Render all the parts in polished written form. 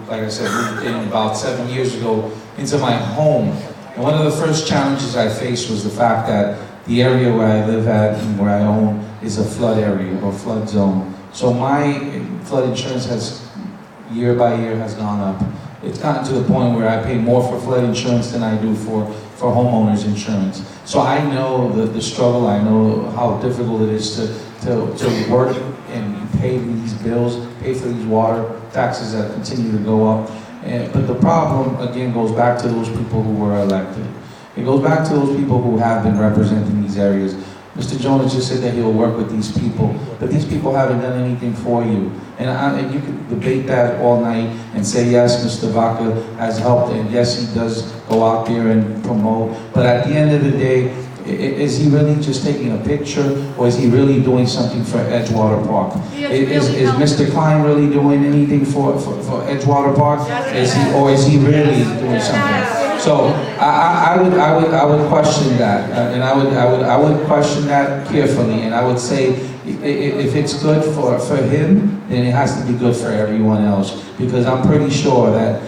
like I said, moved in about 7 years ago into my home. And one of the first challenges I faced was the fact that the area where I live at and where I own is a flood area or flood zone. So my flood insurance has, year by year, has gone up. It's gotten to the point where I pay more for flood insurance than I do for homeowners insurance. So I know the struggle, I know how difficult it is to work and pay these bills, pay for these water taxes that continue to go up. But the problem, again, goes back to those people who were elected. It goes back to those people who have been representing these areas. Mr. Jonas just said that he'll work with these people, but these people haven't done anything for you. And you could debate that all night and say, yes, Mr. Vaca has helped, and yes, he does go out there and promote. But at the end of the day, is he really just taking a picture, or is he really doing something for Edgewater Park? Is Mr. Klein really doing anything for Edgewater Park? Or is he really doing something? So I would question that, and I would question that carefully, and I would say if it's good for him, then it has to be good for everyone else, because I'm pretty sure that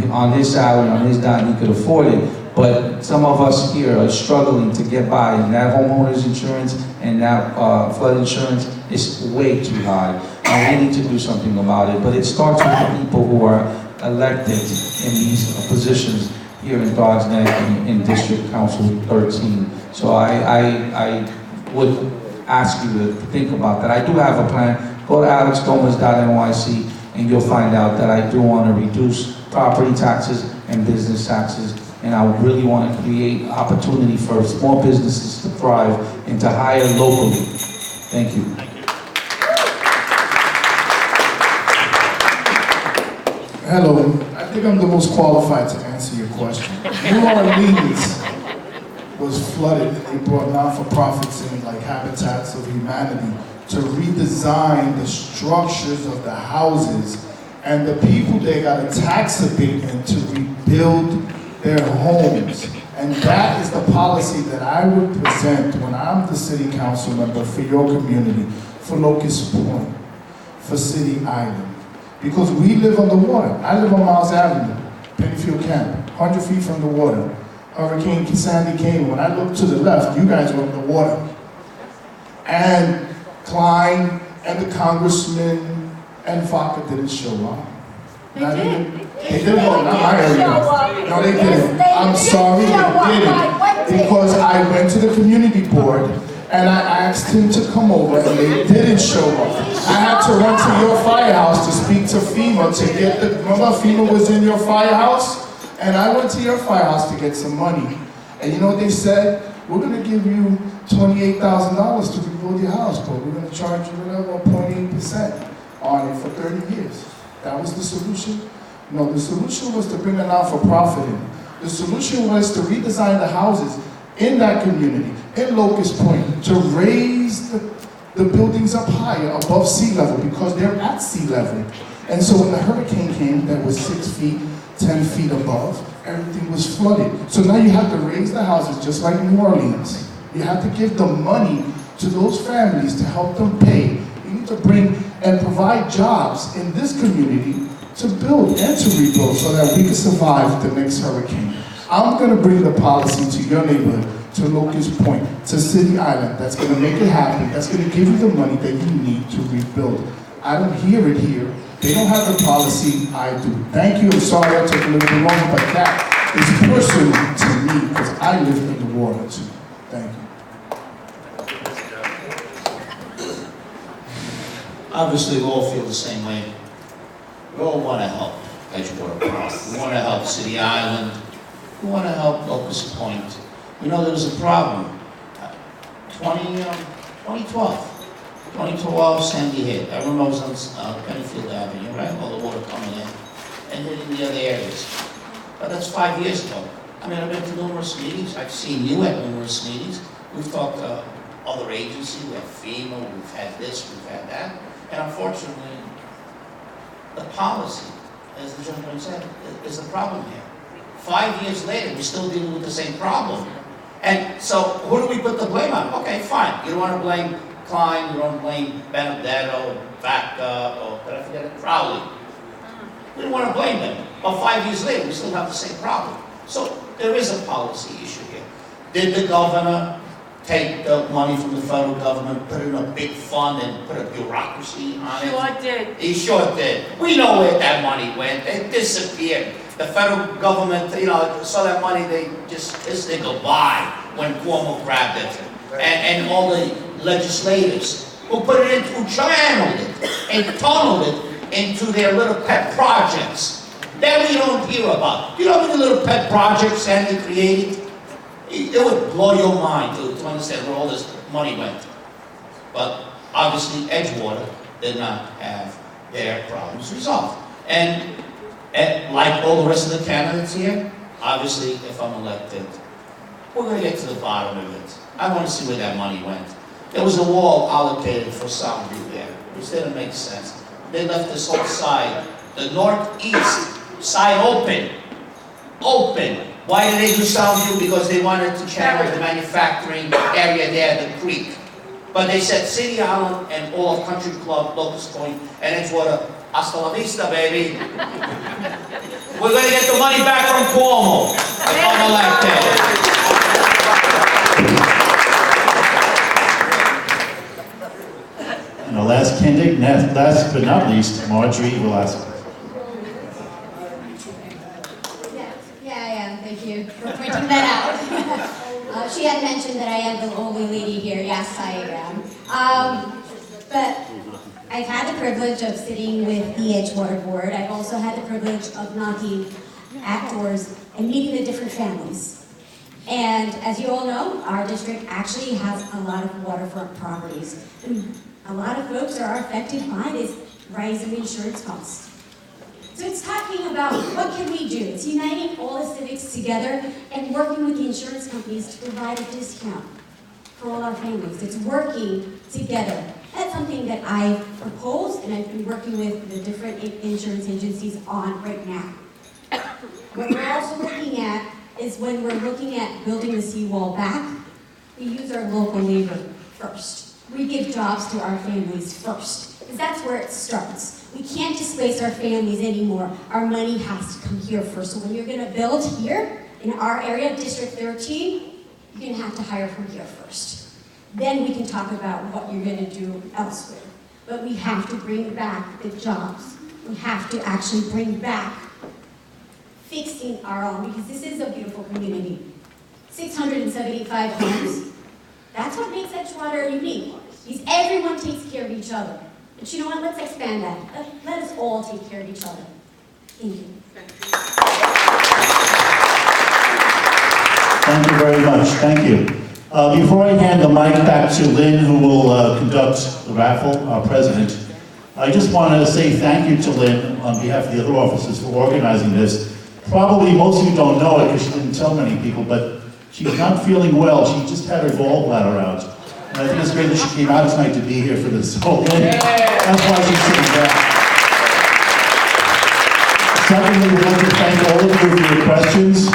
on his salary, on his dime, he could afford it. But some of us here are struggling to get by, and that homeowner's insurance and that flood insurance is way too high. And we need to do something about it. But it starts with the people who are elected in these positions here in Throggs Neck in District Council 13. So I would ask you to think about that. I do have a plan. Go to alexgomez.nyc and you'll find out that I do want to reduce property taxes and business taxes. And I really want to create opportunity for small businesses to thrive and to hire locally. Thank you. Hello, I think I'm the most qualified to answer your question. New Orleans was flooded, and they brought non-for-profits in like Habitats of Humanity to redesign the structures of the houses, and the people there got a tax abatement to rebuild their homes. And that is the policy that I would present when I'm the city council member for your community, for Locust Point, for City Island. Because we live on the water. I live on Miles Avenue, Pennyfield Camp, 100 feet from the water. Hurricane Sandy came. When I looked to the left, you guys were in the water. And Klein and the congressman and Vaca didn't show up. They did. They didn't go, not my area. No, they didn't. I'm sorry, they didn't. Because I went to the community board and I asked him to come over and they didn't show up. I had to run to your firehouse to speak to FEMA to get the, remember FEMA was in your firehouse? And I went to your firehouse to get some money. And you know what they said? We're gonna give you $28,000 to rebuild your house, but we're gonna charge you whatever, 0.8% on it for 30 years. That was the solution? No, the solution was to bring a non-for-profit in. The solution was to redesign the houses in that community, in Locust Point, to raise the buildings up higher, above sea level, because they're at sea level. And so when the hurricane came, that was 6 feet, 10 feet above, everything was flooded. So now you have to raise the houses just like New Orleans. You have to give the money to those families to help them pay. You need to bring and provide jobs in this community to build and to rebuild so that we can survive the next hurricane. I'm gonna bring the policy to your neighborhood, to Locust Point, to City Island. That's gonna make it happen. That's gonna give you the money that you need to rebuild. I don't hear it here. They don't have the policy, I do. Thank you, I'm sorry I took a little bit longer, but that is personal to me because I live in the water too. Thank you. Obviously, we all feel the same way. We all want to help Edgewater Park. We want to help City Island. We want to help Locust Point. You know, there was a problem. 2012, Sandy hit. I remember I was on Pennyfield Avenue, right? All the water coming in and hitting the other areas. But that's 5 years ago. I mean, I've been to numerous meetings. I've seen you at numerous meetings. We've talked to other agencies. We have FEMA, we've had this, we've had that. And unfortunately, the policy, as the gentleman said, is the problem here. 5 years later, we're still dealing with the same problem. And so, who do we put the blame on? Okay, fine. You don't want to blame Klein, you don't blame Benedetto, Vaca, or did I forget it? Crowley. We don't don't want to blame them. But 5 years later, we still have the same problem. So there is a policy issue here. Did the governor take the money from the federal government, put it in a big fund, and put a bureaucracy on it? Sure did. He sure did. We know where that money went. It disappeared. The federal government, saw that money, they just kissed it goodbye when Cuomo grabbed it. And all the legislators who put it in, who channeled it and tunneled it into their little pet projects. That we don't hear about. You know how many little pet projects Sandy created? It would blow your mind to understand where all this money went. But obviously Edgewater did not have their problems resolved. And like all the rest of the candidates here, obviously if I'm elected, we're going to get to the bottom of it. I want to see where that money went. There was a wall allocated for Soundview there, which didn't make sense. They left this whole side, the northeast side open. Why did they do Soundview? Because they wanted to channel the manufacturing area there, the creek. But they said City Island and all of Country Club, Locust Point, and Edgewater, hasta la vista, baby. We're going to get the money back from Cuomo if I'm elected. And the last candidate, last but not least, Marjorie Velasquez. Yeah, I am. Thank you for pointing that out. She had mentioned that I am the only lady here. Yes, I am. But I've had the privilege of sitting with the Edgewater Board. I've also had the privilege of knocking at doors and meeting the different families. And as you all know, our district actually has a lot of waterfront properties. And a lot of folks are affected by this rising insurance costs. So it's talking about what can we do? It's uniting all the civics together and working with the insurance companies to provide a discount for all our families. It's working together. That's something that I've proposed and I've been working with the different insurance agencies on right now. What we're also looking at is when we're looking at building the seawall back, we use our local labor first. We give jobs to our families first, because that's where it starts. We can't displace our families anymore. Our money has to come here first. So when you're going to build here, in our area, District 13, you're going to have to hire from here first. Then we can talk about what you're going to do elsewhere. But we have to bring back the jobs. We have to actually bring back fixing our own, because this is a beautiful community. 675 homes. That's what makes Edgewater unique. Because everyone takes care of each other. But you know what? Let's expand that. Let us all take care of each other. Thank you. Thank you very much. Thank you. Before I hand the mic back to Lynn, who will conduct the raffle, our president, I just want to say thank you to Lynn on behalf of the other officers for organizing this. Probably most of you don't know it because she didn't tell many people, but she's not feeling well. She just had her gallbladder out. And I think it's great that she came out tonight to be here for this. So, Lynn, that's why she's sitting back. Secondly, we'd like to thank all of you for your questions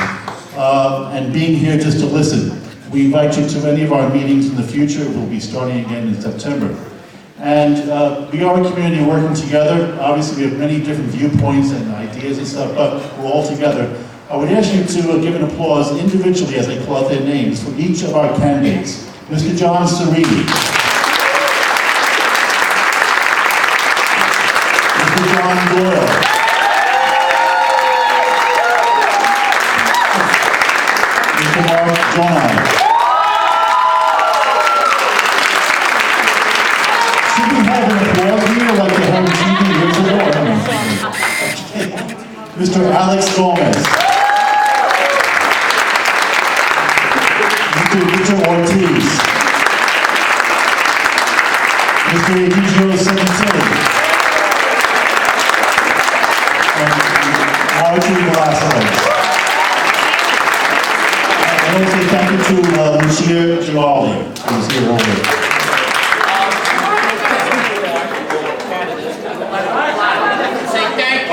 and being here just to listen. We invite you to any of our meetings in the future. We'll be starting again in September. And we are a community working together. Obviously, we have many different viewpoints and ideas and stuff, but we're all together. I would ask you to give an applause individually as they call out their names for each of our candidates. Mr. John Serrini. Mr. John Doyle. Mr. Mark John. Should we have an applause here like they had TV years ago? Mr. Alex Gomez. Mr. Richard Ortiz. Mr. Egidio Senatilli. And Marjorie Velasquez. I want to say thank you to Lucia Giraldi, who's here over.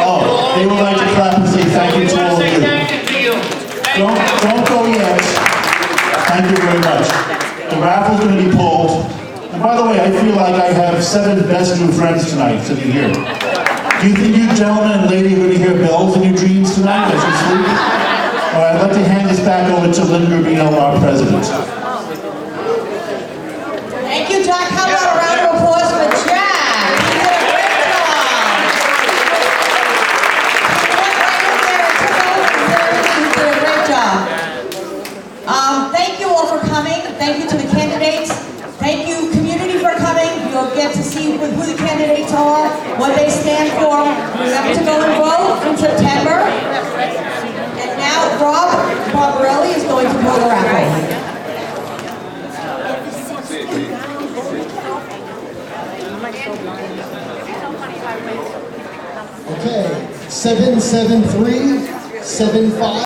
Oh, they would like to clap and say thank you to all of you. Don't go yet. Thank you very much. The raffle's going to be pulled. And by the way, I feel like I have 7 best new friends tonight sitting here. Do you think you gentlemen and lady are going to hear bells in your dreams tonight as you sleep? All right, I'd like to hand this back over to Lynn Garbino, our president. Thank you, Jack. How about a round of applause for Jack? He did a great job. He went right in there and took over and did everything. He did a great job. Thank you all for coming. Thank you to the candidates. Thank you, community, for coming. You'll get to see who the candidates are, what they stand for. Remember to go and vote in September. And now Rob Barbarelli is going to pull the raffle. Okay, 77375.